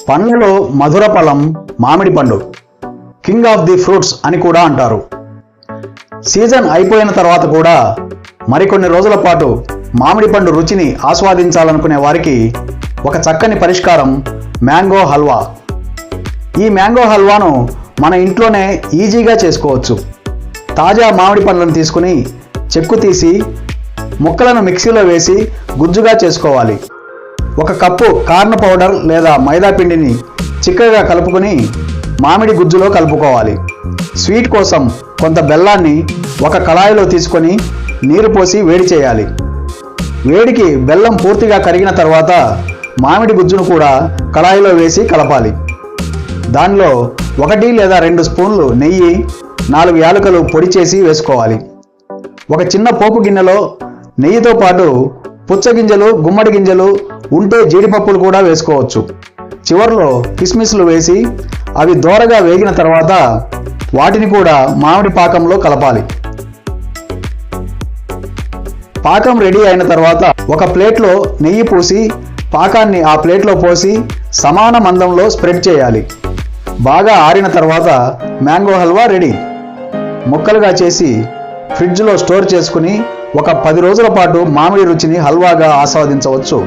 పండ్లలో మధుర ఫలం మామిడి పండు, కింగ్ ఆఫ్ ది ఫ్రూట్స్ అని కూడా అంటారు. సీజన్ అయిపోయిన తర్వాత కూడా మరికొన్ని రోజుల పాటు మామిడి పండు రుచిని ఆస్వాదించాలనుకునే వారికి ఒక చక్కని పరిష్కారం మ్యాంగో హల్వా. ఈ మ్యాంగో హల్వాను మన ఇంట్లోనే ఈజీగా చేసుకోవచ్చు. తాజా మామిడి పండ్లను తీసుకుని చెక్కు తీసి ముక్కలను మిక్సీలో వేసి గుజ్జుగా చేసుకోవాలి. ఒక కప్పు కార్న్ పౌడర్ లేదా మైదా పిండిని చిక్కగా కలుపుకొని మామిడి గుజ్జులో కలుపుకోవాలి. స్వీట్ కోసం కొంత బెల్లాన్ని ఒక కళాయిలో తీసుకొని నీరు పోసి వేడి చేయాలి. వేడికి బెల్లం పూర్తిగా కరిగిన తర్వాత మామిడి గుజ్జును కూడా కళాయిలో వేసి కలపాలి. దానిలో 1 లేదా 2 స్పూన్లు నెయ్యి, 4 యాలకులు పొడి చేసి వేసుకోవాలి. ఒక చిన్న పోపు గిన్నెలో నెయ్యితో పాటు పుచ్చగింజలు, గుమ్మడి గింజలు ఉంటే జీడిపప్పులు కూడా వేసుకోవచ్చు. చివర్లో కిస్మిస్లు వేసి అవి దోరగా వేగిన తర్వాత వాటిని కూడా మామిడి పాకంలో కలపాలి. పాకం రెడీ అయిన తర్వాత ఒక ప్లేట్లో నెయ్యి పూసి పాకాన్ని ఆ ప్లేట్లో పోసి సమాన మందంలో స్ప్రెడ్ చేయాలి. బాగా ఆరిన తర్వాత మ్యాంగో హల్వా రెడీ. ముక్కలుగా చేసి ఫ్రిడ్జ్లో స్టోర్ చేసుకుని ఒక 10 రోజుల పాటు మామిడి రుచిని హల్వాగా ఆస్వాదించవచ్చు.